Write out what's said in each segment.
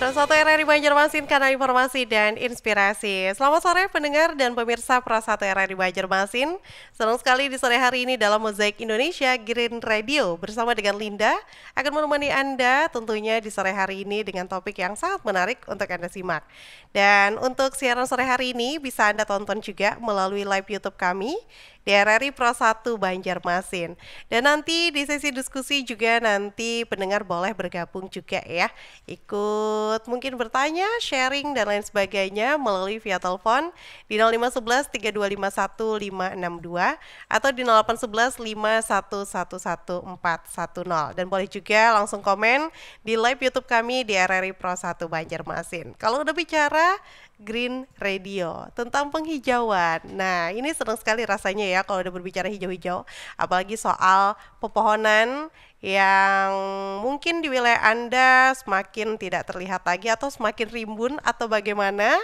Prasatu RRI Banjarmasin, kanal informasi dan inspirasi. Selamat sore pendengar dan pemirsa Prasatu RRI Banjarmasin. Senang sekali di sore hari ini dalam Mozaik Indonesia Green Radio bersama dengan Linda akan menemani Anda tentunya di sore hari ini dengan topik yang sangat menarik untuk Anda simak. Dan untuk siaran sore hari ini bisa Anda tonton juga melalui live YouTube kami di RRI Pro 1 Banjarmasin. Dan nanti di sesi diskusi juga nanti pendengar boleh bergabung juga ya. Ikut mungkin bertanya, sharing dan lain sebagainya melalui via telepon di 0511 3251 562 atau di 0811 5111 410. Dan boleh juga langsung komen di live YouTube kami di RRI Pro 1 Banjarmasin. Kalau udah bicara Green Radio tentang penghijauan. Nah, ini senang sekali rasanya ya kalau udah berbicara hijau-hijau, apalagi soal pepohonan yang mungkin di wilayah Anda semakin tidak terlihat lagi atau semakin rimbun atau bagaimana.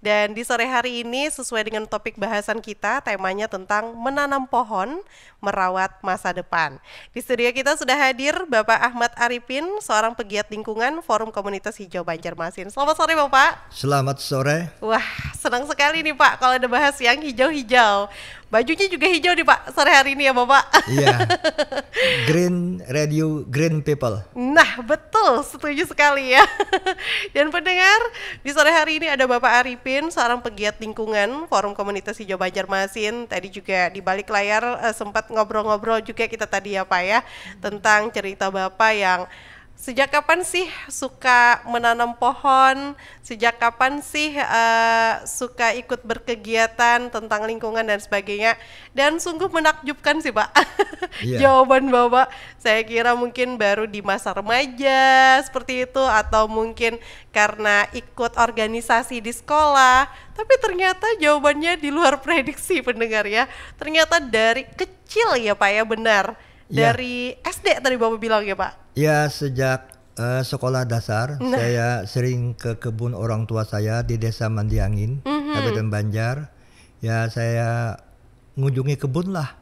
Dan di sore hari ini sesuai dengan topik bahasan kita, temanya tentang menanam pohon, merawat masa depan. Di studio kita sudah hadir Bapak Ahmad Arifin, seorang pegiat lingkungan Forum Komunitas Hijau Banjarmasin. Selamat sore Bapak. Selamat sore. Wah, senang sekali nih Pak kalau ada bahas yang hijau-hijau. Bajunya juga hijau nih Pak sore hari ini ya Bapak. Iya. Green Radio, Green People. Nah betul, setuju sekali ya. Dan pendengar, di sore hari ini ada Bapak Arifin, seorang pegiat lingkungan Forum Komunitas Hijau Banjarmasin. Tadi juga di balik layar sempat ngobrol-ngobrol juga kita tadi ya Pak ya, tentang cerita Bapak yang sejak kapan sih suka menanam pohon? Sejak kapan sih suka ikut berkegiatan tentang lingkungan dan sebagainya? Dan sungguh menakjubkan sih Pak. Yeah. Jawaban Bapak, saya kira mungkin baru di masa remaja seperti itu, atau mungkin karena ikut organisasi di sekolah. Tapi ternyata jawabannya di luar prediksi pendengar ya. Ternyata dari kecil ya Pak ya, benar. Dari SD tadi Bapak bilang ya Pak? Ya, sejak sekolah dasar saya sering ke kebun orang tua saya di Desa Mandiangin, Kabupaten Banjar. Ya, saya mengunjungi kebun lah.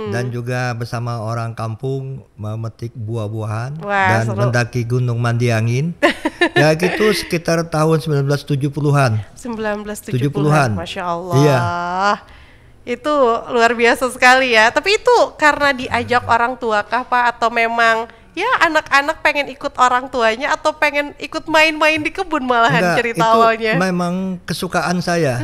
Dan juga bersama orang kampung memetik buah-buahan. Wah, dan seru. Mendaki Gunung Mandiangin. Ya gitu sekitar tahun 1970-an. 1970-an, Masya Allah. Iya. Itu luar biasa sekali ya. Tapi itu karena diajak orang tua kah Pak? Atau memang ya anak-anak pengen ikut orang tuanya, atau pengen ikut main-main di kebun malahan? Enggak, cerita awalnya? Itu memang kesukaan saya.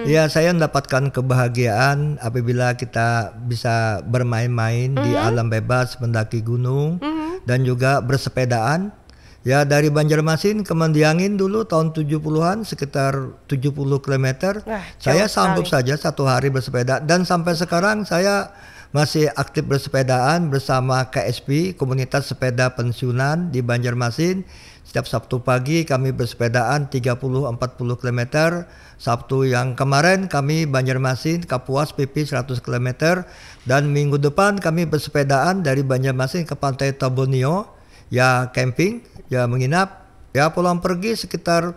Ya, saya mendapatkan kebahagiaan apabila kita bisa bermain-main di alam bebas, mendaki gunung, dan juga bersepedaan. Ya, dari Banjarmasin ke Mandiangin dulu tahun 70-an sekitar 70 km. Saya sanggup saja satu hari bersepeda, dan sampai sekarang saya masih aktif bersepedaan bersama KSP, Komunitas Sepeda Pensiunan di Banjarmasin. Setiap Sabtu pagi kami bersepedaan 30-40 km. Sabtu yang kemarin kami Banjarmasin Kapuas PP 100 km, dan minggu depan kami bersepedaan dari Banjarmasin ke Pantai Tabunio. Ya camping, ya menginap, ya pulang pergi sekitar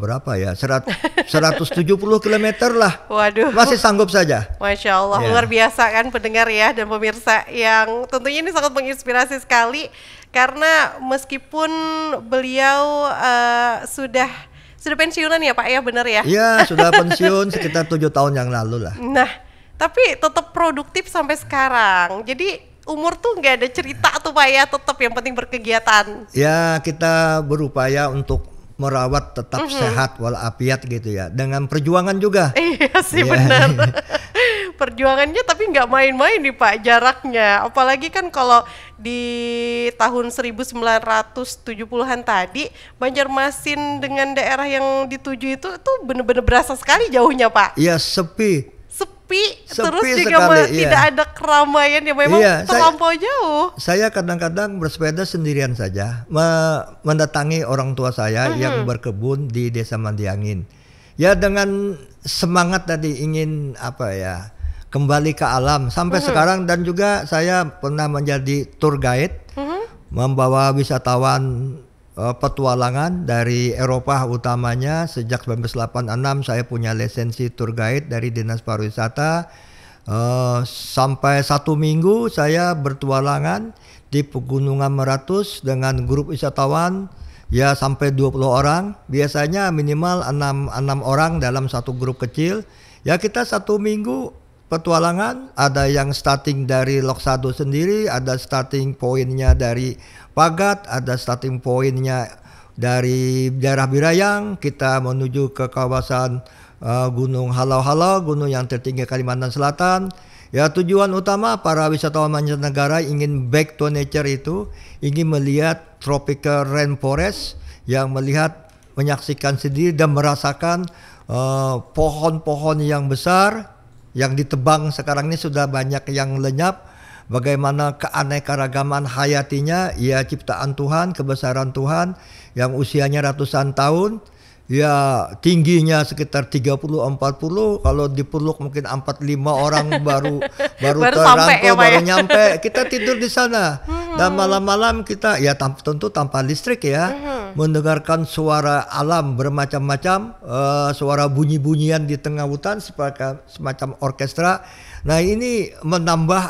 berapa ya, 170 km lah. Waduh, masih sanggup saja. Masya Allah, luar biasa kan pendengar ya dan pemirsa, yang tentunya ini sangat menginspirasi sekali. Karena meskipun beliau sudah pensiunan ya Pak ya, benar ya? Iya, sudah pensiun sekitar 7 tahun yang lalu lah. Nah, tapi tetap produktif sampai sekarang. Jadi umur tuh nggak ada cerita tuh Pak ya, tetap yang penting berkegiatan. Ya, kita berupaya untuk merawat tetap sehat walafiat gitu ya, dengan perjuangan juga. Iya sih, benar. Perjuangannya tapi nggak main-main nih Pak jaraknya. Apalagi kan kalau di tahun 1970-an tadi, Banjarmasin dengan daerah yang dituju itu benar-benar berasa sekali jauhnya Pak. Iya, sepi terus juga tidak ada keramaian yang memang terlampau jauh. Saya kadang-kadang bersepeda sendirian saja, mendatangi orang tua saya yang berkebun di Desa Mandiangin. Ya, dengan semangat tadi ingin kembali ke alam sampai sekarang. Dan juga saya pernah menjadi tour guide, membawa wisatawan petualangan dari Eropa utamanya. Sejak 1986 saya punya lisensi tour guide dari Dinas Pariwisata. Sampai 1 minggu saya bertualangan di Pegunungan Meratus dengan grup wisatawan ya sampai 20 orang. Biasanya minimal 6 orang dalam satu grup kecil. Ya kita 1 minggu petualangan, ada yang starting dari Loksado sendiri, ada starting pointnya dari Pagat, ada starting pointnya dari daerah Birayang, kita menuju ke kawasan Gunung Halau-Halau, gunung yang tertinggi Kalimantan Selatan. Ya tujuan utama para wisatawan mancanegara ingin back to nature itu, ingin melihat tropical rainforest, yang melihat, menyaksikan sendiri dan merasakan pohon-pohon yang besar, yang ditebang sekarang ini sudah banyak yang lenyap. Bagaimana keanekaragaman hayatinya, ya ciptaan Tuhan, kebesaran Tuhan yang usianya ratusan tahun. Ya tingginya sekitar 30-40, kalau dipeluk mungkin 4-5 orang baru terangkul, baru nyampe. Kita tidur di sana dan malam-malam kita ya tentu tanpa listrik ya, mendengarkan suara alam bermacam-macam, suara bunyi-bunyian di tengah hutan semacam orkestra. Nah ini menambah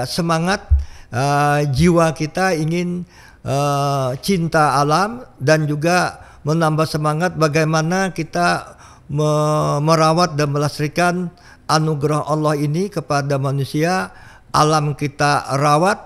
semangat jiwa kita ingin cinta alam, dan juga menambah semangat bagaimana kita merawat dan melestarikan anugerah Allah ini kepada manusia. Alam kita rawat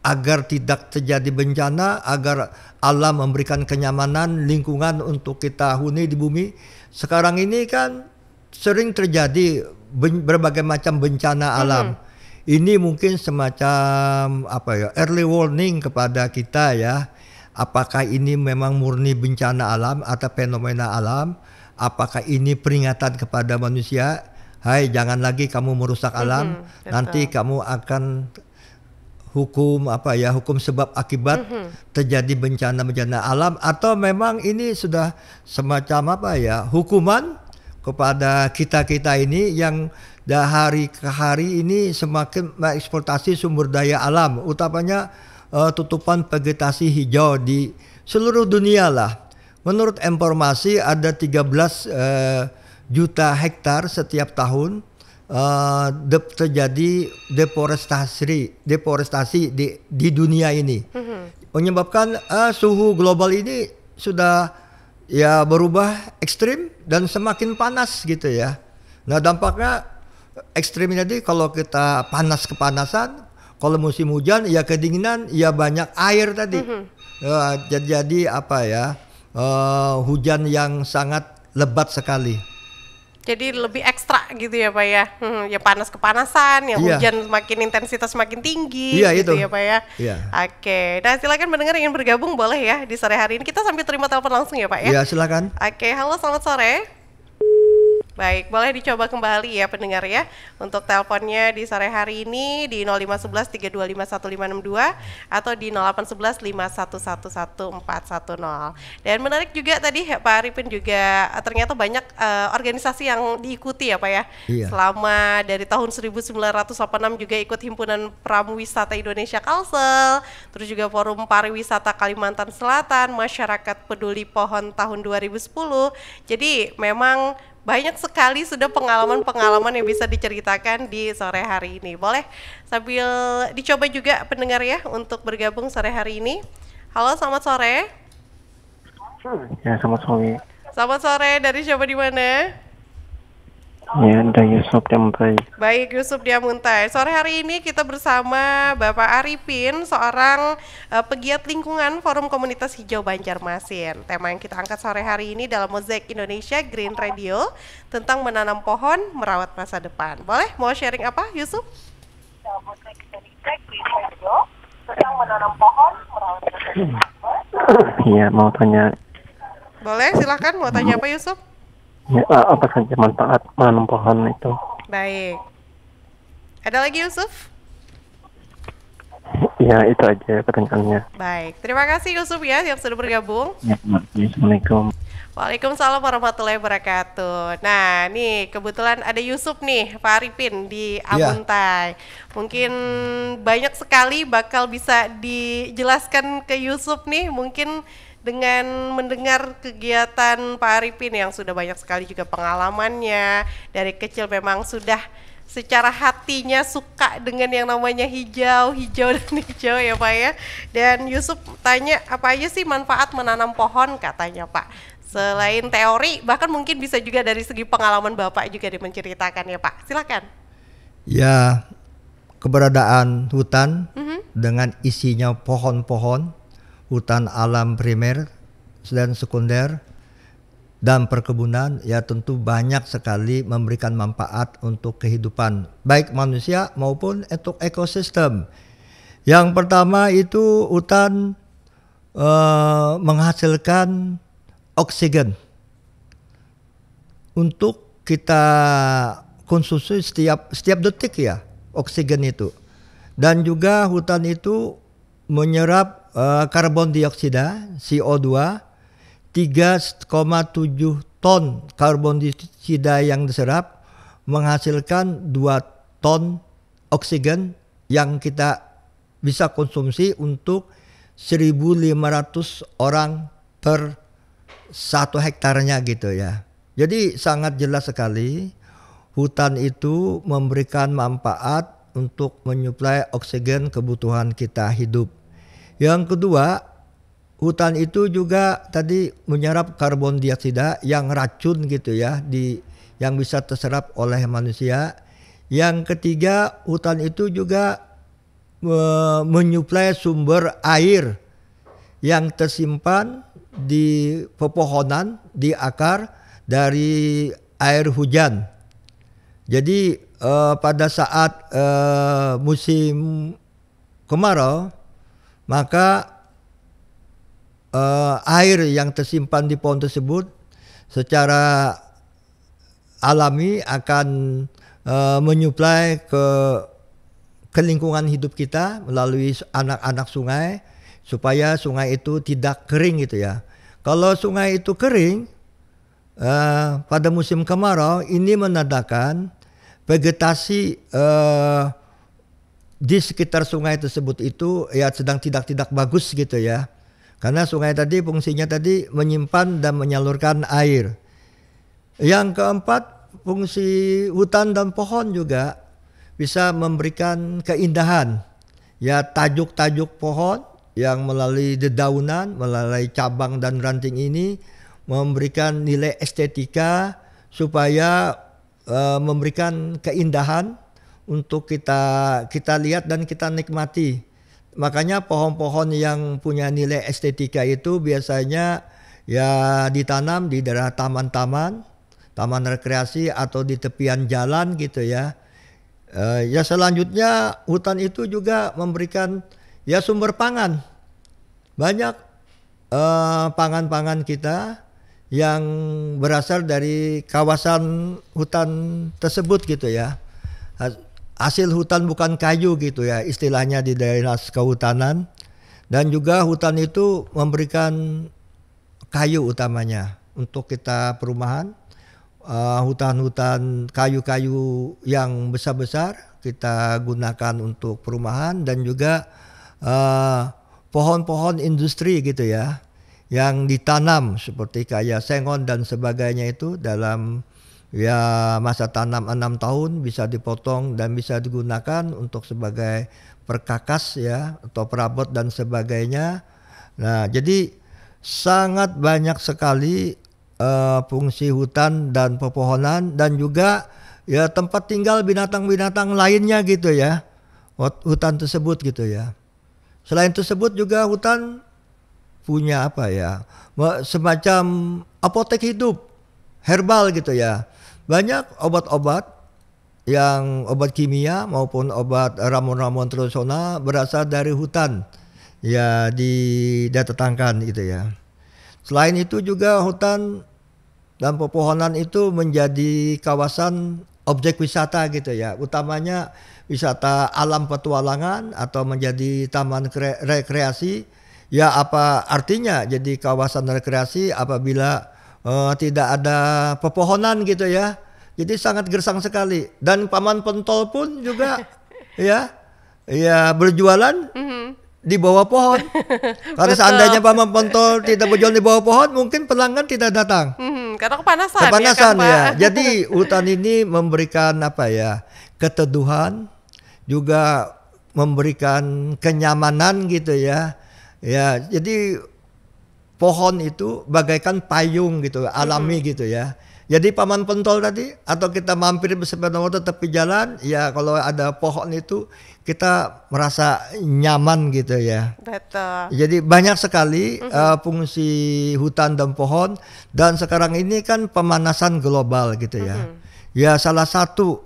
agar tidak terjadi bencana, agar alam memberikan kenyamanan lingkungan untuk kita huni di bumi. Sekarang ini kan sering terjadi berbagai macam bencana alam. Ini mungkin semacam early warning kepada kita ya. Apakah ini memang murni bencana alam atau fenomena alam? Apakah ini peringatan kepada manusia? Hai, jangan lagi kamu merusak alam. Nanti kamu akan hukum hukum sebab akibat terjadi bencana-bencana alam. Atau memang ini sudah semacam hukuman kepada kita ini yang dari ke hari ini semakin mengeksploitasi sumber daya alam, utamanya tutupan vegetasi hijau di seluruh dunia lah. Menurut informasi ada 13 juta hektar setiap tahun terjadi deforestasi di dunia ini, menyebabkan suhu global ini sudah ya berubah ekstrim dan semakin panas gitu ya. Nah dampaknya ekstrim ini kalau kita kepanasan, kalau musim hujan ya kedinginan, ya banyak air tadi. Jadi hujan yang sangat lebat sekali. Jadi lebih ekstra gitu ya Pak ya. Ya panas kepanasan, yang hujan semakin intensitas semakin tinggi gitu ya Pak ya. Oke. Nah, silakan mendengar ingin bergabung boleh ya di sore hari ini. Kita sambil terima telepon langsung ya Pak ya. Iya, silakan. Oke, halo selamat sore. Baik, boleh dicoba kembali ya pendengar ya untuk teleponnya di sore hari ini di 0511 3251562 atau di 0811 5111410. Dan menarik juga tadi Pak Arifin juga ternyata banyak organisasi yang diikuti ya Pak ya. Selama dari tahun 1986 juga ikut Himpunan Pramuwisata Indonesia Kalsel, terus juga Forum Pariwisata Kalimantan Selatan, Masyarakat Peduli Pohon tahun 2010. Jadi memang banyak sekali sudah pengalaman-pengalaman yang bisa diceritakan di sore hari ini. Boleh sambil dicoba juga pendengar ya untuk bergabung sore hari ini. Halo, selamat sore. Ya, selamat sore. Selamat sore, dari siapa di mana? Ya, dari Yusuf Diamuntai. Baik, Yusuf Diamuntai. Sore hari ini kita bersama Bapak Arifin, seorang pegiat lingkungan Forum Komunitas Hijau Banjarmasin. Tema yang kita angkat sore hari ini dalam Mozaik Indonesia Green Radio tentang menanam pohon, merawat masa depan. Boleh? Mau sharing apa, Yusuf? Mozaik Indonesia Green Radio tentang menanam pohon, merawat masa depan. Iya, mau tanya. Boleh, silakan. Mau tanya apa, Yusuf? Ya, apa saja manfaat menanam pohon itu? Baik. Ada lagi Yusuf? Ya, itu aja pertanyaannya. Baik, terima kasih Yusuf ya yang sudah bergabung. Ya, Assalamualaikum. Waalaikumsalam warahmatullahi wabarakatuh. Nah, nih kebetulan ada Yusuf nih, Pak Arifin di Amuntai. Mungkin banyak sekali bakal bisa dijelaskan ke Yusuf nih, mungkin dengan mendengar kegiatan Pak Arifin yang sudah banyak sekali juga pengalamannya. Dari kecil memang sudah secara hatinya suka dengan yang namanya hijau dan hijau ya Pak ya. Dan Yusuf tanya apa aja sih manfaat menanam pohon katanya Pak. Selain teori, bahkan mungkin bisa juga dari segi pengalaman Bapak juga menceritakan ya Pak. Silakan. Ya, keberadaan hutan dengan isinya pohon-pohon, hutan alam primer dan sekunder, dan perkebunan ya tentu banyak sekali memberikan manfaat untuk kehidupan baik manusia maupun untuk ekosistem. Yang pertama itu hutan menghasilkan oksigen untuk kita konsumsi setiap detik ya, oksigen itu. Dan juga hutan itu menyerap karbon dioksida CO2 3,7 ton karbon dioksida yang diserap menghasilkan 2 ton oksigen yang kita bisa konsumsi untuk 1.500 orang per 1 hektarnya gitu ya. Jadi sangat jelas sekali hutan itu memberikan manfaat untuk menyuplai oksigen kebutuhan kita hidup. Yang kedua, hutan itu juga tadi menyerap karbon dioksida yang racun gitu ya, yang bisa terserap oleh manusia. Yang ketiga, hutan itu juga menyuplai sumber air yang tersimpan di pepohonan, di akar dari air hujan. Jadi pada saat musim kemarau, maka air yang tersimpan di pohon tersebut secara alami akan menyuplai ke lingkungan hidup kita melalui anak-anak sungai supaya sungai itu tidak kering gitu ya. Kalau sungai itu kering pada musim kemarau, ini menandakan vegetasi di sekitar sungai tersebut itu ya sedang tidak bagus gitu ya. Karena sungai tadi fungsinya tadi menyimpan dan menyalurkan air. Yang keempat, fungsi hutan dan pohon juga bisa memberikan keindahan. Ya, tajuk-tajuk pohon yang melalui dedaunan, melalui cabang dan ranting ini memberikan nilai estetika supaya memberikan keindahan untuk kita lihat dan kita nikmati. Makanya pohon-pohon yang punya nilai estetika itu biasanya ya ditanam di daerah taman-taman, taman rekreasi atau di tepian jalan gitu ya. Ya selanjutnya hutan itu juga memberikan ya sumber pangan. Banyak pangan-pangan kita yang berasal dari kawasan hutan tersebut gitu ya. Hasil hutan bukan kayu gitu ya, istilahnya di daerah kehutanan. Dan juga hutan itu memberikan kayu utamanya untuk kita perumahan. Hutan-hutan kayu-kayu yang besar-besar kita gunakan untuk perumahan, dan juga pohon-pohon industri gitu ya yang ditanam seperti kayak sengon dan sebagainya itu dalam ya masa tanam 6 tahun bisa dipotong dan bisa digunakan untuk sebagai perkakas ya atau perabot dan sebagainya. Nah, jadi sangat banyak sekali fungsi hutan dan pepohonan, dan juga ya tempat tinggal binatang-binatang lainnya gitu ya. Hutan tersebut gitu ya. Selain tersebut juga hutan punya apa ya? Semacam apotek hidup, herbal gitu ya. Banyak obat-obat yang obat kimia maupun obat ramuan-ramuan tradisional berasal dari hutan ya di tetangkan gitu ya. Selain itu juga hutan dan pepohonan itu menjadi kawasan objek wisata gitu ya, utamanya wisata alam petualangan atau menjadi taman rekreasi. Ya apa artinya jadi kawasan rekreasi apabila tidak ada pepohonan gitu ya. Jadi sangat gersang sekali. Dan paman pentol pun juga ya berjualan di bawah pohon. Kalau seandainya Paman Pontol tidak berjualan di bawah pohon, mungkin pelanggan tidak datang. Karena kepanasan Kepanasan ya, kan, ya. Pak? Jadi hutan ini memberikan apa ya, keteduhan, juga memberikan kenyamanan gitu ya. Ya, jadi pohon itu bagaikan payung gitu, alami gitu ya. Jadi Paman Pontol tadi, atau kita mampir bersepeda motor tepi jalan, ya kalau ada pohon itu kita merasa nyaman gitu ya. Betul. Jadi banyak sekali fungsi hutan dan pohon, dan sekarang ini kan pemanasan global gitu ya. Ya salah satu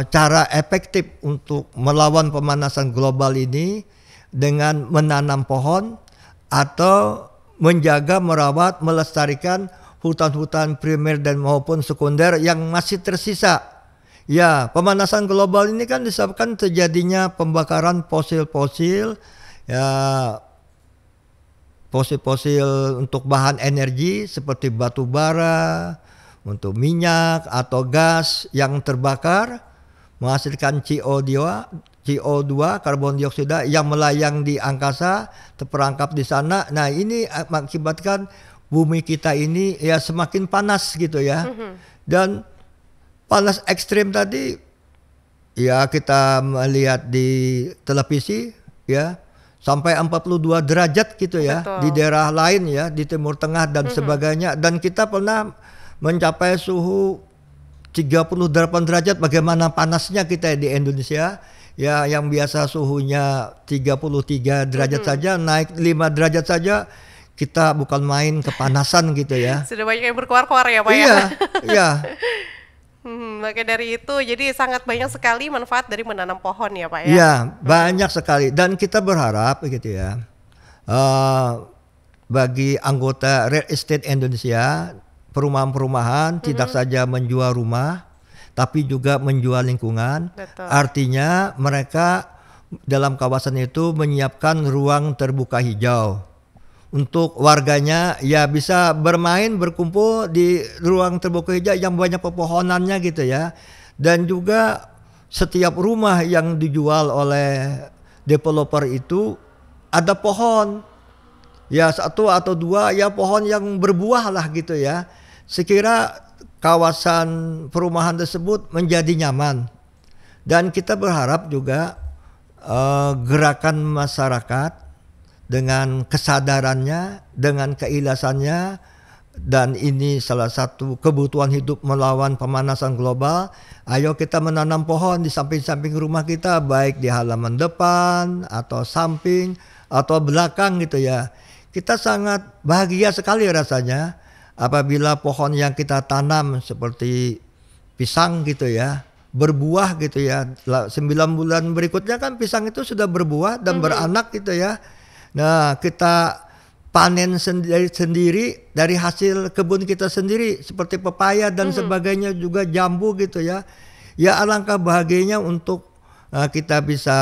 cara efektif untuk melawan pemanasan global ini dengan menanam pohon atau menjaga, merawat, melestarikan hutan-hutan primer dan maupun sekunder yang masih tersisa. Ya, pemanasan global ini kan disebabkan terjadinya pembakaran fosil-fosil, ya, fosil-fosil untuk bahan energi seperti batu bara, untuk minyak atau gas yang terbakar menghasilkan CO2, karbon dioksida yang melayang di angkasa, terperangkap di sana. Nah, ini mengakibatkan bumi kita ini ya semakin panas gitu ya. Dan panas ekstrim tadi ya kita melihat di televisi ya sampai 42 derajat gitu ya. Betul. Di daerah lain ya, di Timur Tengah dan sebagainya, dan kita pernah mencapai suhu 38 derajat. Bagaimana panasnya kita di Indonesia ya, yang biasa suhunya 33 derajat saja, naik 5 derajat saja kita bukan main kepanasan gitu ya. Sudah banyak yang berkuar-kuar ya, Pak Iya, iya. Maka dari itu jadi sangat banyak sekali manfaat dari menanam pohon ya, Pak ya. Iya, banyak sekali, dan kita berharap gitu ya. Bagi anggota Real Estate Indonesia, perumahan-perumahan tidak saja menjual rumah, tapi juga menjual lingkungan. Betul. Artinya mereka dalam kawasan itu menyiapkan ruang terbuka hijau untuk warganya ya bisa bermain, berkumpul di ruang terbuka hijau yang banyak pepohonannya gitu ya. Dan juga setiap rumah yang dijual oleh developer itu ada pohon ya, 1 atau 2 ya, pohon yang berbuah lah gitu ya. Sekira kawasan perumahan tersebut menjadi nyaman. Dan kita berharap juga gerakan masyarakat dengan kesadarannya, dengan keikhlasannya, dan ini salah satu kebutuhan hidup melawan pemanasan global. Ayo kita menanam pohon di samping-samping rumah kita, baik di halaman depan atau samping atau belakang gitu ya. Kita sangat bahagia sekali rasanya apabila pohon yang kita tanam seperti pisang gitu ya, berbuah gitu ya. 9 bulan berikutnya kan pisang itu sudah berbuah dan beranak gitu ya. Nah, kita panen sendiri dari hasil kebun kita sendiri seperti pepaya dan sebagainya, juga jambu gitu ya. Ya alangkah bahagianya untuk kita bisa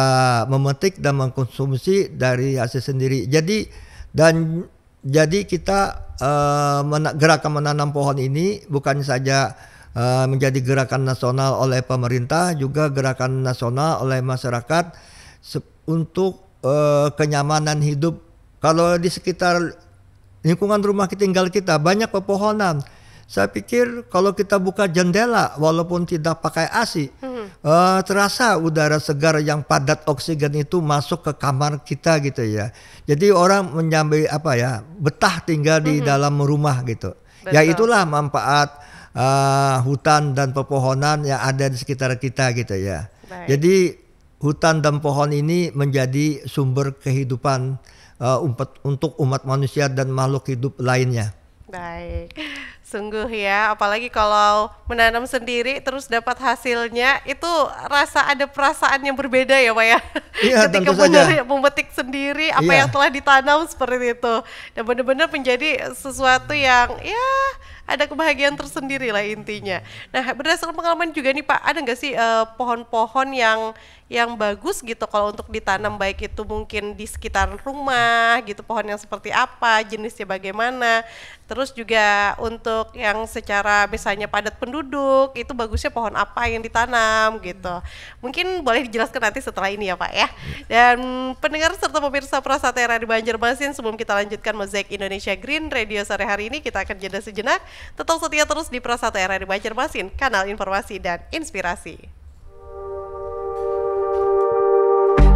memetik dan mengkonsumsi dari hasil sendiri. Jadi kita gerakan menanam pohon ini bukan saja menjadi gerakan nasional oleh pemerintah, juga gerakan nasional oleh masyarakat untuk kenyamanan hidup. Kalau di sekitar lingkungan rumah tinggal kita banyak pepohonan, saya pikir kalau kita buka jendela walaupun tidak pakai AC, terasa udara segar yang padat oksigen itu masuk ke kamar kita gitu ya. Jadi orang menyambi betah tinggal di dalam rumah gitu. Betul. Ya itulah manfaat hutan dan pepohonan yang ada di sekitar kita gitu ya. Baik. Jadi hutan dan pohon ini menjadi sumber kehidupan untuk umat manusia dan makhluk hidup lainnya. Baik, sungguh ya, apalagi kalau menanam sendiri terus dapat hasilnya, itu ada perasaan yang berbeda ya, Pak ya. Iya, ketika tentu saja. memetik sendiri apa Iya. yang telah ditanam seperti itu, dan benar-benar menjadi sesuatu yang ya ada kebahagiaan tersendiri lah intinya. Nah, berdasarkan pengalaman juga nih Pak, ada nggak sih pohon-pohon yang bagus gitu kalau untuk ditanam, baik itu mungkin di sekitar rumah gitu, pohon yang seperti apa, jenisnya bagaimana, terus juga untuk yang secara misalnya padat penduduk itu bagusnya pohon apa yang ditanam gitu. Mungkin boleh dijelaskan nanti setelah ini ya Pak ya. Dan pendengar serta pemirsa Prasatera di Banjarmasin, sebelum kita lanjutkan Mozaik Indonesia Green Radio sore hari ini, kita akan jeda sejenak. Tetap setia terus di Prasatera di Banjarmasin, kanal informasi dan inspirasi.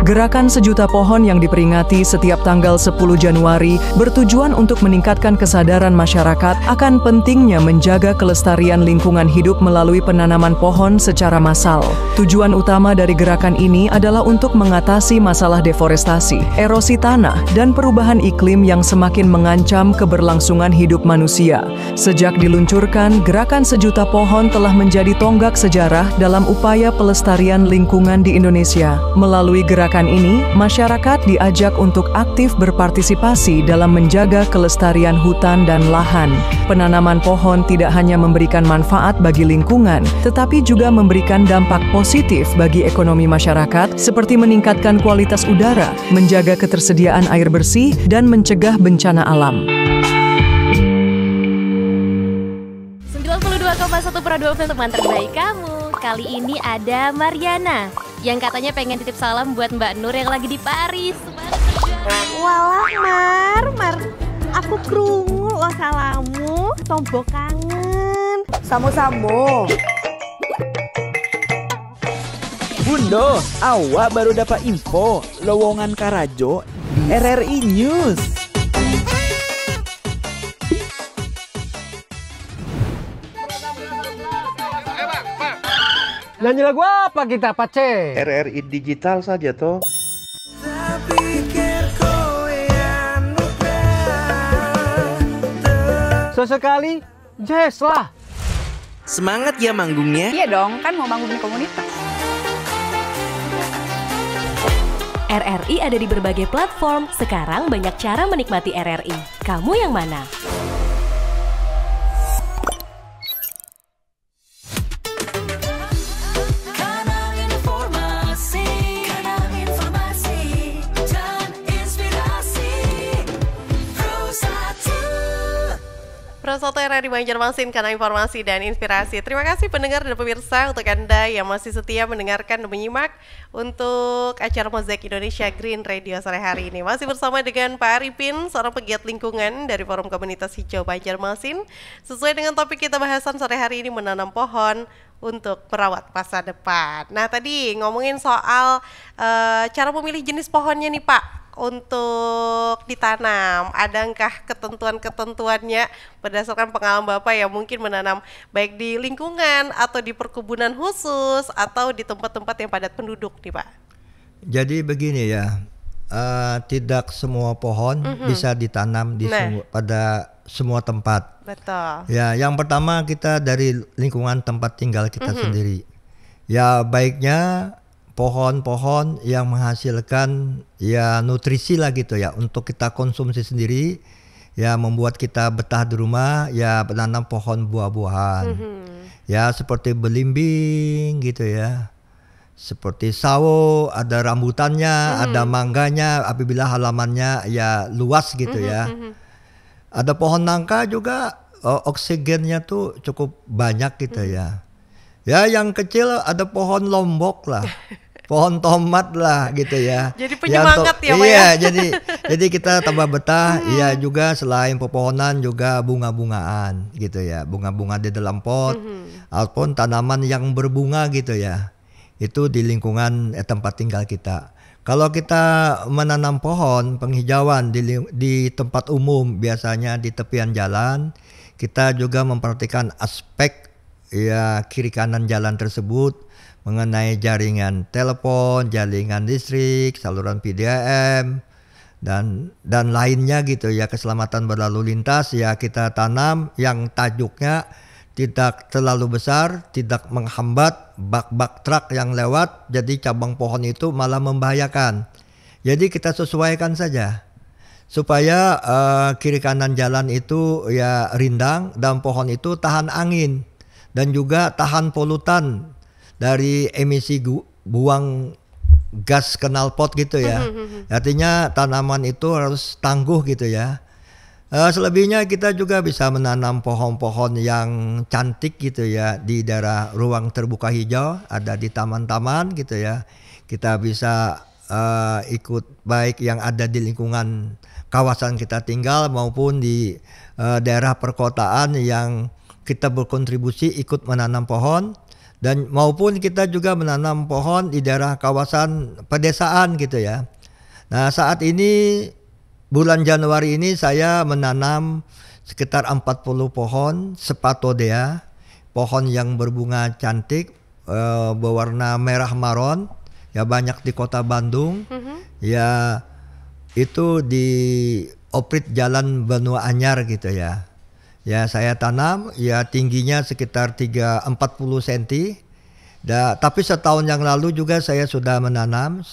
Gerakan Sejuta Pohon yang diperingati setiap tanggal 10 Januari bertujuan untuk meningkatkan kesadaran masyarakat akan pentingnya menjaga kelestarian lingkungan hidup melalui penanaman pohon secara massal. Tujuan utama dari gerakan ini adalah untuk mengatasi masalah deforestasi, erosi tanah, dan perubahan iklim yang semakin mengancam keberlangsungan hidup manusia. Sejak diluncurkan, Gerakan Sejuta Pohon telah menjadi tonggak sejarah dalam upaya pelestarian lingkungan di Indonesia. Melalui gerakan ini, masyarakat diajak untuk aktif berpartisipasi dalam menjaga kelestarian hutan dan lahan. Penanaman pohon tidak hanya memberikan manfaat bagi lingkungan, tetapi juga memberikan dampak positif bagi ekonomi masyarakat, seperti meningkatkan kualitas udara, menjaga ketersediaan air bersih, dan mencegah bencana alam. 92,1 Pro 2 untuk mantan terbaik kamu. Kali ini ada Mariana yang katanya pengen titip salam buat Mbak Nur yang lagi di Paris. Walah Mar, aku krungu lo salamu, tombo kangen. Samo-samo. Bundo, awak baru dapat info lowongan Karajo di RRI News. Nyanyi lagu apa kita, Pace? RRI digital saja toh. Sesekali jazz lah. Semangat ya manggungnya. Iya dong, kan mau bangun komunitas. RRI ada di berbagai platform. Sekarang banyak cara menikmati RRI. Kamu yang mana? Prasatera di Banjarmasin, karena informasi dan inspirasi. Terima kasih pendengar dan pemirsa, untuk Anda yang masih setia mendengarkan dan menyimak untuk acara Mozaik Indonesia Green Radio sore hari ini. Masih bersama dengan Pak Arifin, seorang pegiat lingkungan dari Forum Komunitas Hijau Banjarmasin. Sesuai dengan topik kita bahasan sore hari ini, menanam pohon untuk merawat masa depan. Nah, tadi ngomongin soal cara memilih jenis pohonnya nih Pak, untuk ditanam. Adakah ketentuan-ketentuannya berdasarkan pengalaman Bapak yang mungkin menanam baik di lingkungan atau di perkebunan khusus atau di tempat-tempat yang padat penduduk nih Pak? Jadi begini ya, tidak semua pohon bisa ditanam di pada semua tempat. Betul. Ya, yang pertama kita dari lingkungan tempat tinggal kita sendiri. Ya, baiknya pohon-pohon yang menghasilkan ya nutrisi lah gitu ya untuk kita konsumsi sendiri, ya membuat kita betah di rumah, ya menanam pohon buah-buahan. Ya seperti belimbing gitu ya. Seperti sawo, ada rambutannya, ada mangganya apabila halamannya ya luas gitu ya. Ada pohon nangka juga, oksigennya tuh cukup banyak gitu ya. Ya yang kecil ada pohon lombok lah. Pohon tomat lah gitu ya. Jadi penyemangat ya Pak iya, ya? jadi kita tambah betah. Iya juga, selain pepohonan juga bunga-bungaan gitu ya. Bunga-bunga di dalam pot ataupun tanaman yang berbunga gitu ya. Itu di lingkungan tempat tinggal kita. Kalau kita menanam pohon penghijauan di tempat umum, biasanya di tepian jalan, kita juga memperhatikan aspek ya kiri kanan jalan tersebut, mengenai jaringan telepon, jaringan listrik, saluran PDAM dan lainnya gitu ya, keselamatan berlalu lintas ya kita tanam yang tajuknya tidak terlalu besar, tidak menghambat bak-bak truk yang lewat, jadi cabang pohon itu malah membahayakan. Jadi kita sesuaikan saja. supaya kiri kanan jalan itu ya rindang dan pohon itu tahan angin dan juga tahan polutan dari emisi buang gas knalpot gitu ya. Artinya tanaman itu harus tangguh gitu ya. Selebihnya kita juga bisa menanam pohon-pohon yang cantik gitu ya di daerah ruang terbuka hijau, ada di taman-taman gitu ya. Kita bisa ikut baik yang ada di lingkungan kawasan kita tinggal maupun di daerah perkotaan yang kita berkontribusi ikut menanam pohon, dan maupun kita juga menanam pohon di daerah kawasan pedesaan gitu ya. Nah, saat ini bulan Januari ini saya menanam sekitar 40 pohon Spathodea, pohon yang berbunga cantik berwarna merah maron, ya banyak di kota Bandung. Ya itu di Oprit Jalan Benua Anyar gitu ya. Ya saya tanam, ya tingginya sekitar 40 cm. Tapi setahun yang lalu juga saya sudah menanam,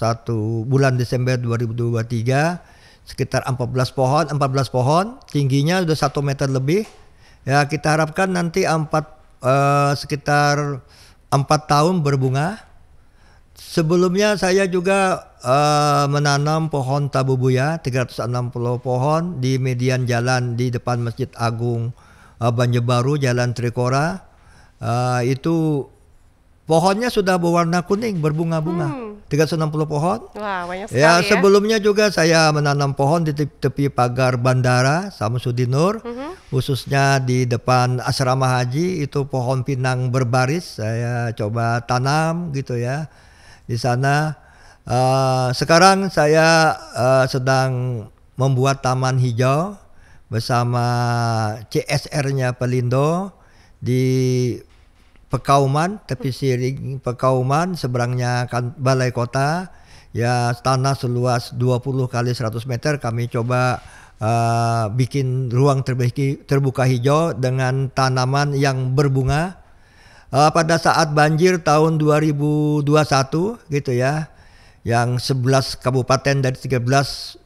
bulan Desember 2023 sekitar 14 pohon, tingginya sudah 1 meter lebih. Ya kita harapkan nanti sekitar 4 tahun berbunga. Sebelumnya saya juga menanam pohon tabubuya 360 pohon di median jalan di depan Masjid Agung Banjarbaru, Jalan Trikora. Itu pohonnya sudah berwarna kuning, berbunga-bunga. 360 pohon. Wah, banyak sekali ya. Sebelumnya juga saya menanam pohon di tepi pagar Bandara Samsudin Nur, khususnya di depan asrama haji, itu pohon pinang berbaris saya coba tanam gitu ya. Di sana sekarang saya sedang membuat taman hijau bersama CSR-nya Pelindo di Pekauman, tepi Siring Pekauman, seberangnya Balai Kota. Ya tanah seluas 20 kali 100 meter kami coba bikin ruang terbuka hijau dengan tanaman yang berbunga. Pada saat banjir tahun 2021 gitu ya, yang 11 kabupaten dari 13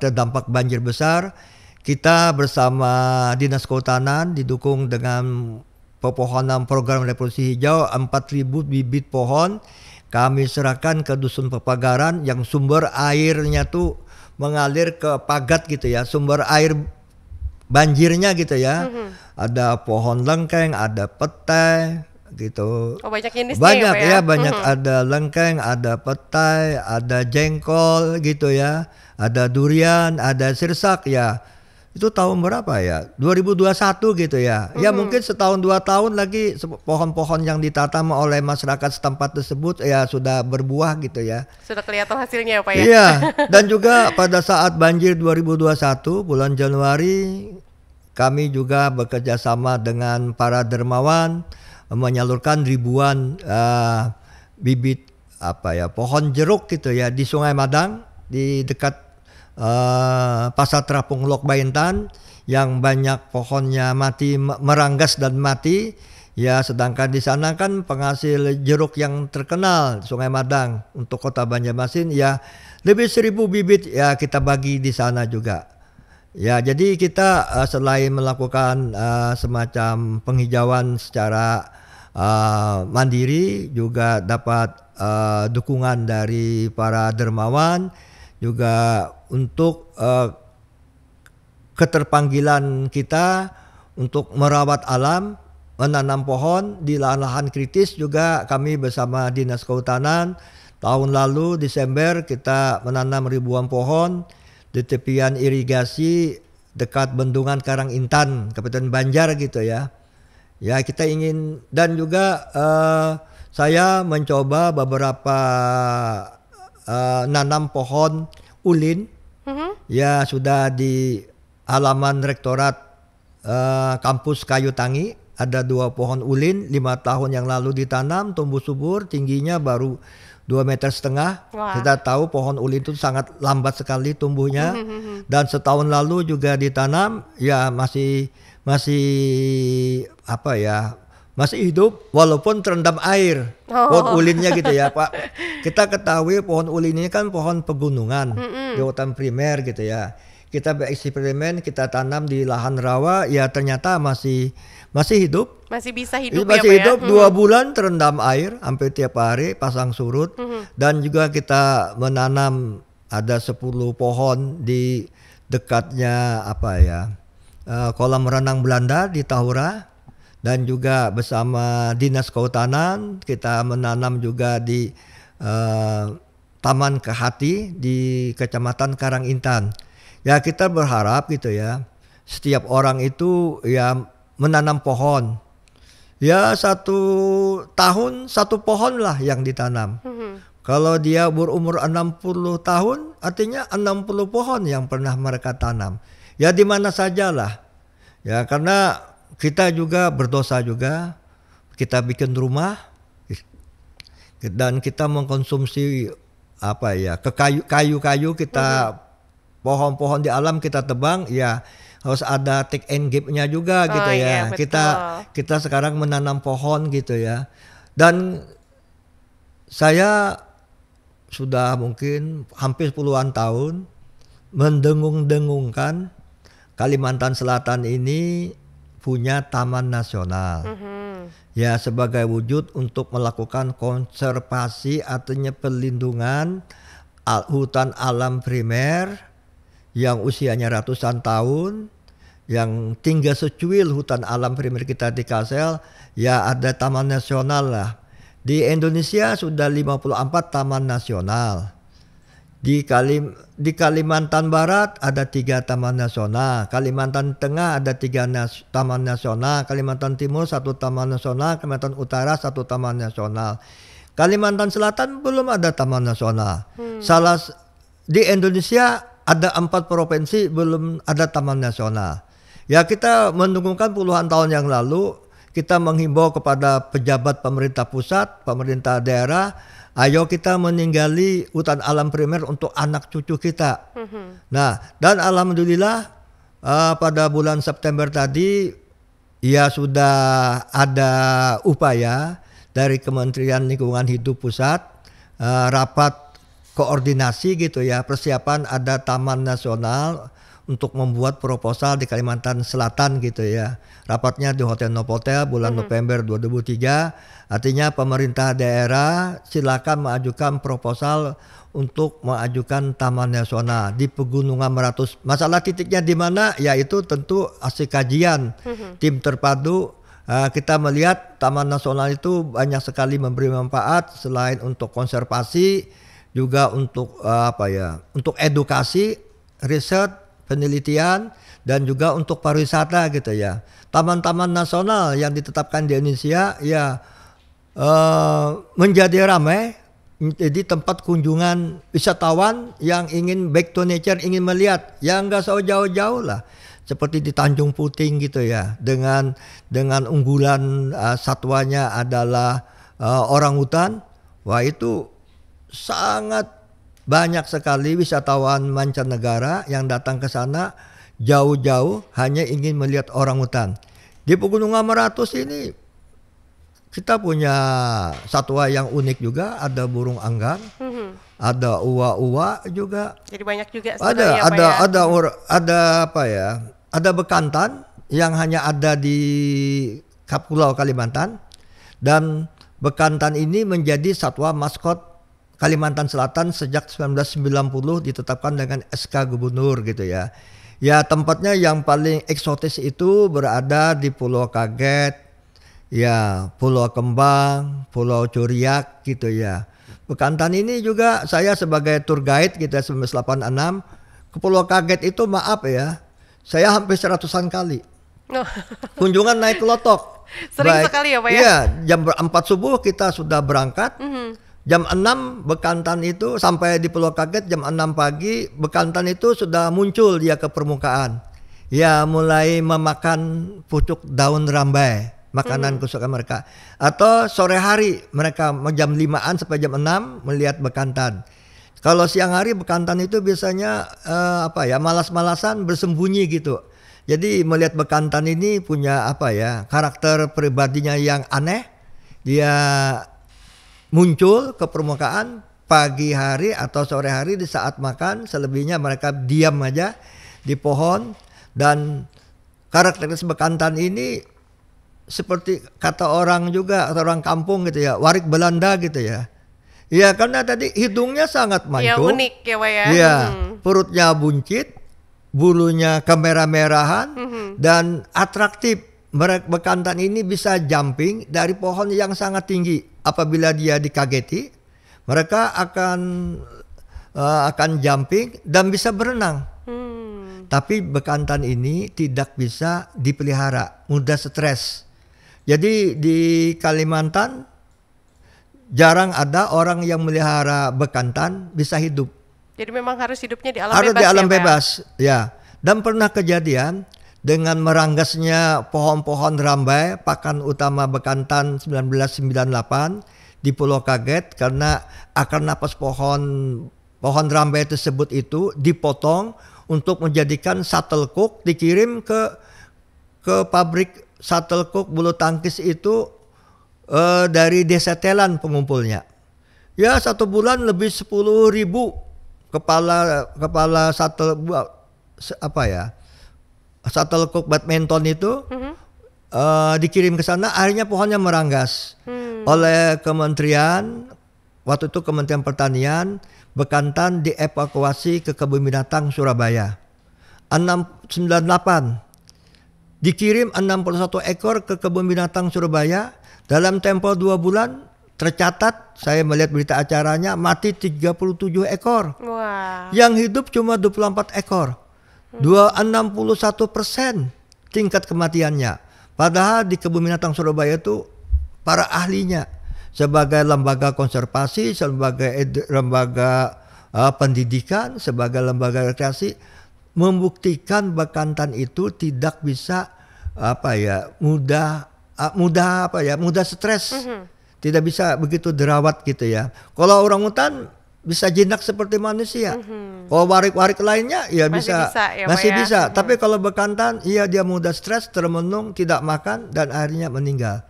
terdampak banjir besar, kita bersama Dinas Kehutanan didukung dengan pepohonan program reproduksi hijau 4.000 bibit pohon kami serahkan ke Dusun Pepagaran yang sumber airnya tuh mengalir ke pagat gitu ya, sumber air banjirnya gitu ya. Ada pohon lengkeng, ada petai gitu. Oh, banyak jenisnya banyak ya, banyak. Ada lengkeng, ada petai, ada jengkol gitu ya, ada durian, ada sirsak ya. Itu tahun berapa ya? 2021 gitu ya. Ya mungkin setahun 2 tahun lagi pohon-pohon yang ditanam oleh masyarakat setempat tersebut ya sudah berbuah gitu ya. Sudah kelihatan hasilnya ya Pak ya? Iya, dan juga pada saat banjir 2021 bulan Januari kami juga bekerja sama dengan para dermawan menyalurkan ribuan bibit pohon jeruk gitu ya di Sungai Madang di dekat Pasar Terapung Lok Baintan yang banyak pohonnya mati, meranggas dan mati ya, sedangkan di sana kan penghasil jeruk yang terkenal Sungai Madang untuk Kota Banjarmasin ya lebih 1.000 bibit ya kita bagi di sana juga ya. Jadi kita selain melakukan semacam penghijauan secara mandiri juga dapat dukungan dari para dermawan juga untuk keterpanggilan kita untuk merawat alam, menanam pohon di lahan-lahan kritis. Juga kami bersama Dinas Kehutanan tahun lalu Desember kita menanam ribuan pohon di tepian irigasi dekat Bendungan Karangintan, Kabupaten Banjar gitu ya. Ya kita ingin, dan juga saya mencoba beberapa nanam pohon ulin. Ya sudah di halaman Rektorat Kampus Kayu Tangi ada 2 pohon ulin 5 tahun yang lalu ditanam, tumbuh subur, tingginya baru 2,5 meter. Wah. Kita tahu pohon ulin itu sangat lambat sekali tumbuhnya. Dan setahun lalu juga ditanam ya masih hidup walaupun terendam air. Pohon ulinnya gitu ya Pak. Kita ketahui pohon ulin ini kan pohon pegunungan di hutan primer gitu ya. kita bereksperimen, kita tanam di lahan rawa, ya ternyata masih hidup. Masih bisa hidup Masih ya, Pak hidup ya? 2 bulan terendam air hampir tiap hari, pasang surut. Dan juga kita menanam ada 10 pohon di dekatnya kolam renang Belanda di Tahura. Dan juga bersama Dinas Kehutanan kita menanam juga di Taman Kehati di Kecamatan Karangintan. Ya kita berharap gitu ya, setiap orang itu ya menanam pohon. Ya 1 tahun 1 pohon lah yang ditanam. Kalau dia berumur 60 tahun, artinya 60 pohon yang pernah mereka tanam. Ya di mana sajalah. Ya karena kita juga berdosa juga, kita bikin rumah dan kita mengkonsumsi kayu-kayu kita, pohon-pohon di alam kita tebang, ya harus ada take and give-nya juga gitu ya. Iya, Kita sekarang menanam pohon gitu ya. Dan saya sudah mungkin hampir puluhan tahun mendengung-dengungkan Kalimantan Selatan ini punya taman nasional. Ya sebagai wujud untuk melakukan konservasi, artinya pelindungan hutan alam primer yang usianya ratusan tahun, yang tinggal secuil hutan alam primer kita di Kalsel, ya ada taman nasional lah. Di Indonesia sudah 54 taman nasional. Di Kalimantan Barat ada 3 taman nasional, Kalimantan Tengah ada 3 taman nasional, Kalimantan Timur 1 taman nasional, Kalimantan Utara 1 taman nasional. Kalimantan Selatan belum ada taman nasional. Di Indonesia ada 4 provinsi belum ada taman nasional. Ya kita mendukungkan puluhan tahun yang lalu, kita menghimbau kepada pejabat pemerintah pusat, pemerintah daerah, ayo kita meninggali hutan alam primer untuk anak cucu kita. Nah, dan alhamdulillah pada bulan September tadi ya sudah ada upaya dari Kementerian Lingkungan Hidup Pusat, rapat koordinasi gitu ya, persiapan ada Taman Nasional untuk membuat proposal di Kalimantan Selatan gitu ya. Rapatnya di Hotel Novotel bulan November 2003. Artinya pemerintah daerah silakan mengajukan proposal untuk mengajukan Taman Nasional di Pegunungan Meratus. Masalah titiknya di mana? Ya itu tentu hasil kajian tim terpadu. Kita melihat Taman Nasional itu banyak sekali memberi manfaat selain untuk konservasi, juga untuk untuk edukasi, riset, penelitian, dan juga untuk pariwisata gitu ya. Taman-taman nasional yang ditetapkan di Indonesia ya menjadi ramai, jadi tempat kunjungan wisatawan yang ingin back to nature, ingin melihat yang enggak jauh-jauh lah, seperti di Tanjung Puting gitu ya, dengan unggulan satwanya adalah orangutan. Wah itu sangat banyak sekali wisatawan mancanegara yang datang ke sana jauh-jauh hanya ingin melihat orangutan. Di Pegunungan Meratus ini kita punya satwa yang unik juga, ada burung anggang, ada uwa-uwa juga. Jadi banyak juga sebenarnya ada bekantan yang hanya ada di Pulau Kalimantan, dan bekantan ini menjadi satwa maskot Kalimantan Selatan sejak 1990, ditetapkan dengan SK Gubernur gitu ya. Ya tempatnya yang paling eksotis itu berada di Pulau Kaget, ya Pulau Kembang, Pulau Curiak gitu ya. Bekantan ini juga saya sebagai tour guide kita 1986 ke Pulau Kaget itu, maaf ya, saya hampir 100-an kali. Kunjungan naik lotok. Sering sekali ya Pak ya? Iya, jam 4 subuh kita sudah berangkat. Jam 6 bekantan itu sampai di Pulau Kaget, jam 6 pagi bekantan itu sudah muncul dia ke permukaan. Ya mulai memakan pucuk daun rambai, makanan kesukaan mereka. Atau sore hari mereka jam 5-an sampai jam 6 melihat bekantan. Kalau siang hari bekantan itu biasanya malas-malasan bersembunyi gitu. Jadi melihat bekantan ini punya karakter pribadinya yang aneh. Dia muncul ke permukaan pagi hari atau sore hari di saat makan, selebihnya mereka diam aja. di pohon. Dan karakteristik bekantan ini seperti kata orang juga, orang kampung gitu ya, warik Belanda gitu ya. Ya karena tadi hidungnya sangat Ya mancung. unik ya Pak ya. Iya, perutnya buncit, bulunya kemerah-merahan dan atraktif. Bekantan ini bisa jumping dari pohon yang sangat tinggi. Apabila dia dikageti, mereka akan jumping dan bisa berenang. Tapi bekantan ini tidak bisa dipelihara, mudah stres. Jadi di Kalimantan jarang ada orang yang melihara bekantan bisa hidup. Jadi memang harus hidupnya di alam Harus bebas. di alam ya, Pak? bebas, ya. Dan pernah kejadian dengan meranggasnya pohon-pohon rambai pakan utama bekantan 1998 di Pulau Kaget karena akar napas pohon rambai tersebut itu dipotong untuk menjadikan shuttlecock, dikirim ke pabrik shuttlecock bulu tangkis itu dari desa Telan pengumpulnya. Ya 1 bulan lebih 10.000 kepala shuttlecock badminton itu dikirim ke sana. Akhirnya pohonnya meranggas oleh kementerian, waktu itu Kementerian Pertanian. Bekantan dievakuasi ke kebun binatang Surabaya. 98 dikirim 61 ekor ke kebun binatang Surabaya. Dalam tempo 2 bulan tercatat, saya melihat berita acaranya, mati 37 ekor. Wah. Yang hidup cuma 24 ekor. 61% tingkat kematiannya. Padahal di kebun binatang Surabaya itu para ahlinya sebagai lembaga konservasi, sebagai lembaga pendidikan, sebagai lembaga rekreasi membuktikan bekantan itu tidak bisa mudah stres, tidak bisa begitu dirawat gitu ya. Kalau orangutan bisa jinak seperti manusia. Kalau warik-warik lainnya ya Masih masih bisa, bisa. Tapi kalau bekantan, iya dia mudah stres, termenung, tidak makan dan akhirnya meninggal.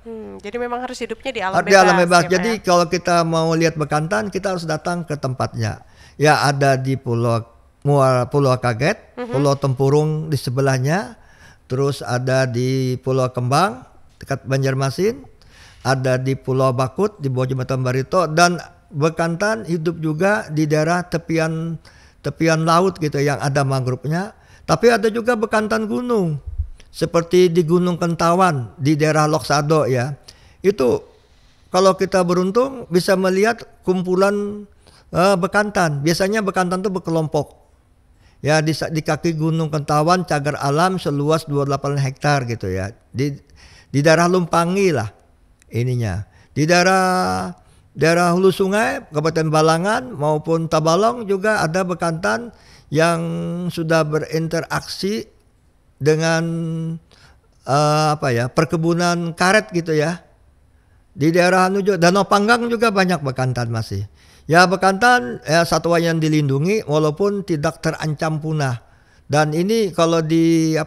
Jadi memang harus hidupnya di alam Di bebas. alam bebas. ya, Pak, Jadi ya? kalau kita mau lihat bekantan, kita harus datang ke tempatnya. Ya ada di Pulau Kaget, Pulau Tempurung di sebelahnya, terus ada di Pulau Kembang dekat Banjarmasin, ada di Pulau Bakut di bawah Jembatan Barito, dan bekantan hidup juga di daerah tepian laut gitu yang ada mangrove-nya. Tapi ada juga bekantan gunung seperti di Gunung Kentawan di daerah Loksado ya. Itu kalau kita beruntung bisa melihat kumpulan bekantan. Biasanya bekantan itu berkelompok. Ya di kaki Gunung Kentawan cagar alam seluas 28 hektar gitu ya. Di daerah Lumpangi lah ininya. Di daerah hulu sungai Kabupaten Balangan maupun Tabalong juga ada bekantan yang sudah berinteraksi dengan perkebunan karet gitu ya. Di daerah Danau Panggang juga banyak bekantan masih. Ya bekantan satwa yang dilindungi walaupun tidak terancam punah. Dan ini kalau di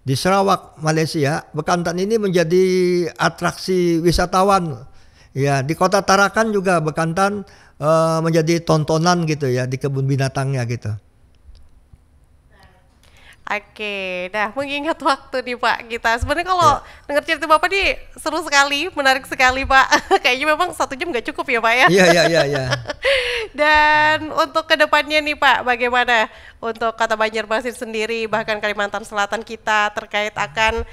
Sarawak Malaysia, bekantan ini menjadi atraksi wisatawan. Ya di Kota Tarakan juga bekantan menjadi tontonan gitu ya di kebun binatangnya gitu. Oke, nah mengingat waktu nih Pak kita, sebenarnya kalau dengar cerita Bapak nih seru sekali, menarik sekali Pak. Kayaknya memang 1 jam nggak cukup ya Pak ya? Iya. Dan untuk kedepannya nih Pak, bagaimana untuk Kota Banjarmasin sendiri, bahkan Kalimantan Selatan kita terkait akan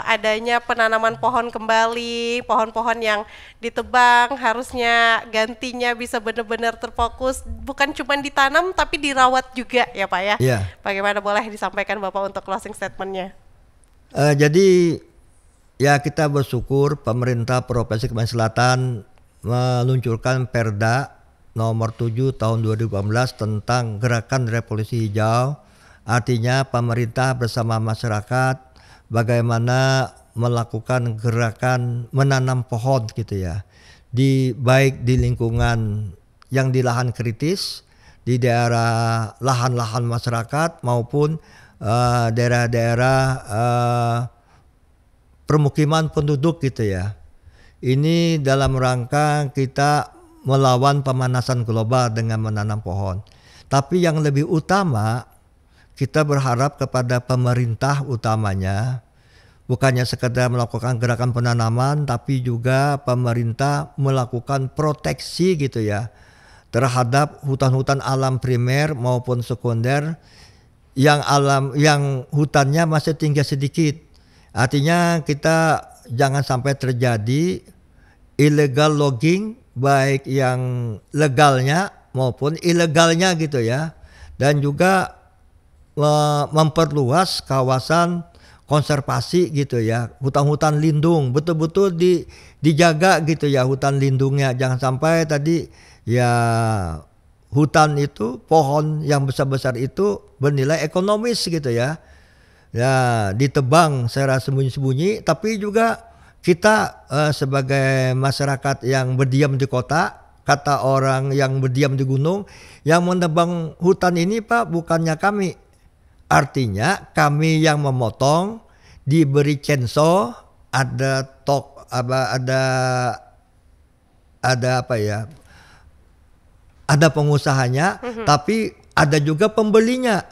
adanya penanaman pohon kembali, pohon-pohon yang ditebang harusnya gantinya bisa benar-benar terfokus, bukan cuma ditanam tapi dirawat juga ya Pak ya? Iya. Bagaimana boleh disampaikan Bapak untuk closing statement-nya? Jadi ya kita bersyukur pemerintah Provinsi Kalimantan Selatan meluncurkan Perda nomor 7 tahun 2018 tentang gerakan revolusi hijau. Artinya pemerintah bersama masyarakat bagaimana melakukan gerakan menanam pohon gitu ya. Baik di lingkungan yang di lahan kritis, di daerah lahan-lahan masyarakat maupun daerah-daerah permukiman penduduk gitu ya. Ini dalam rangka kita melawan pemanasan global dengan menanam pohon. Tapi yang lebih utama kita berharap kepada pemerintah utamanya, bukannya sekedar melakukan gerakan penanaman, tapi juga pemerintah melakukan proteksi gitu ya terhadap hutan-hutan alam primer maupun sekunder yang hutannya masih tinggal sedikit. Artinya kita jangan sampai terjadi illegal logging, baik yang legalnya maupun ilegalnya gitu ya. Dan juga memperluas kawasan konservasi gitu ya, hutan-hutan lindung betul-betul dijaga gitu ya, hutan lindungnya. Jangan sampai tadi ya hutan itu, pohon yang besar-besar itu bernilai ekonomis gitu ya, ditebang secara sembunyi-sembunyi. Tapi juga kita sebagai masyarakat yang berdiam di kota, kata orang yang berdiam di gunung, yang menebang hutan ini Pak bukannya kami. Artinya kami yang memotong, diberi censo, ada pengusahanya, tapi ada juga pembelinya.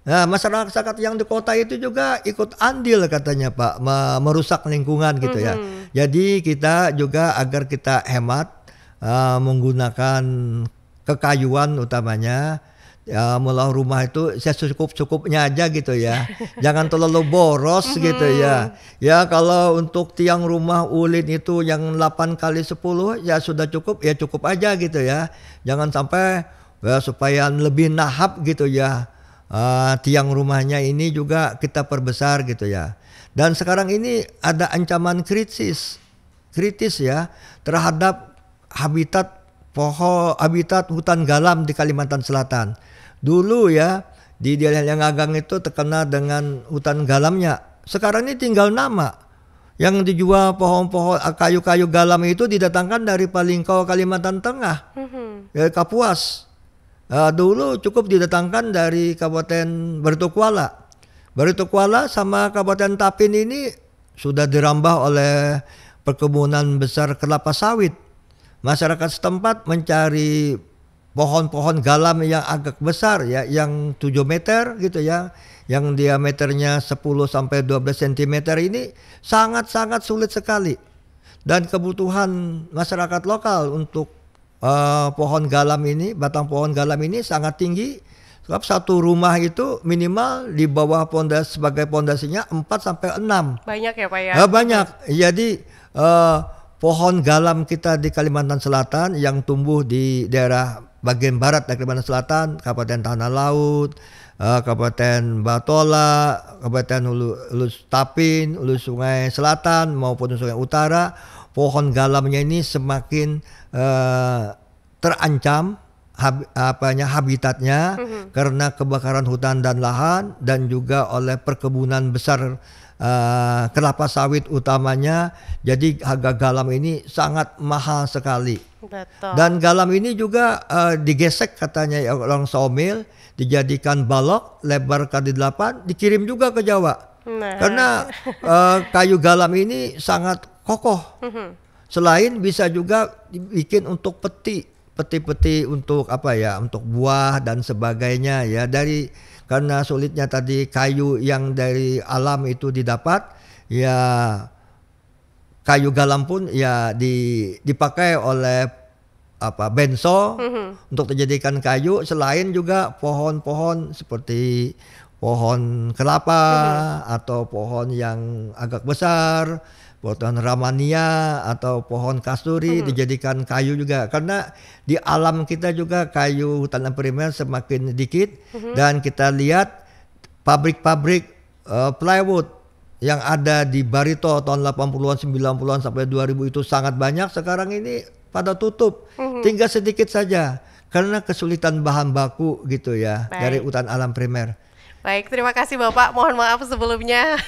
Nah, masyarakat yang di kota itu juga ikut andil katanya Pak, merusak lingkungan gitu ya. Jadi kita juga agar kita hemat menggunakan kekayuan utamanya. Ya, mulai rumah itu saya cukup-cukupnya aja gitu ya. Jangan terlalu boros gitu ya. Ya kalau untuk tiang rumah ulin itu yang 8x10 ya sudah cukup, ya cukup aja gitu ya. Jangan sampai ya, supaya lebih nahap gitu ya. Tiang rumahnya ini juga kita perbesar gitu ya. Dan sekarang ini ada ancaman kritis ya terhadap habitat hutan galam di Kalimantan Selatan. Dulu ya di daerah yang Agang itu terkena dengan hutan galamnya. Sekarang ini tinggal nama. Yang dijual pohon-pohon kayu-kayu galam itu didatangkan dari Palingkau, Kalimantan Tengah, dari Kapuas. Dulu cukup didatangkan dari Kabupaten Barito Kuala sama Kabupaten Tapin ini sudah dirambah oleh perkebunan besar kelapa sawit. Masyarakat setempat mencari pohon-pohon galam yang agak besar ya, yang 7 meter gitu ya, yang diameternya 10 sampai 12 cm ini sangat-sangat sulit sekali. Dan kebutuhan masyarakat lokal untuk pohon galam ini, batang pohon galam ini sangat tinggi. Sebab satu rumah itu minimal di bawah pondasi, sebagai pondasinya 4 sampai 6. Banyak ya Pak ya? Banyak. Jadi pohon galam kita di Kalimantan Selatan yang tumbuh di daerah bagian barat dari Kalimantan Selatan, Kabupaten Tanah Laut, Kabupaten Batola, Kabupaten Hulu Tapin, Hulu Sungai Selatan maupun Sungai Utara, pohon galamnya ini semakin terancam habitatnya karena kebakaran hutan dan lahan, dan juga oleh perkebunan besar kelapa sawit utamanya. Jadi harga galam ini sangat mahal sekali. Betul. Dan galam ini juga digesek katanya orang sawmill, dijadikan balok lebar kali 8, dikirim juga ke Jawa. Karena kayu galam ini sangat kokoh. Selain bisa juga dibikin untuk peti untuk untuk buah dan sebagainya ya. Karena sulitnya tadi kayu yang dari alam itu didapat, ya kayu galam pun ya dipakai oleh benso untuk dijadikan kayu. Selain juga pohon-pohon seperti pohon kelapa atau pohon yang agak besar, pohon ramania atau pohon kasturi dijadikan kayu juga. Karena di alam kita juga kayu hutan primer semakin dikit, dan kita lihat pabrik-pabrik plywood yang ada di Barito tahun 80-an, 90-an sampai 2000 itu sangat banyak. Sekarang ini pada tutup, tinggal sedikit saja karena kesulitan bahan baku gitu ya. Baik. Dari hutan alam primer. Baik, terima kasih Bapak. Mohon maaf sebelumnya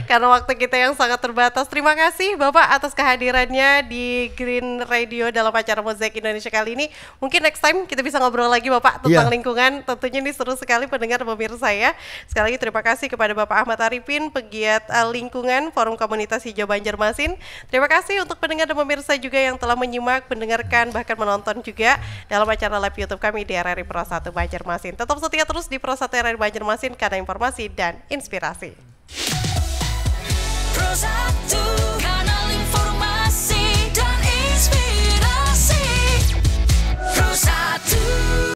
karena waktu kita yang sangat terbatas. Terima kasih Bapak atas kehadirannya di Green Radio dalam acara Mozaik Indonesia kali ini. Mungkin next time kita bisa ngobrol lagi Bapak tentang lingkungan. Tentunya ini seru sekali pendengar pemirsa ya. Sekali lagi terima kasih kepada Bapak Ahmad Arifin, pegiat lingkungan Forum Komunitas Hijau Banjarmasin. Terima kasih untuk pendengar dan pemirsa juga yang telah menyimak, mendengarkan, bahkan menonton juga dalam acara live YouTube kami di RRI Pro 1 Banjarmasin. Tetap setia terus di Pro 1 RRI Banjarmasin. karena informasi dan inspirasi.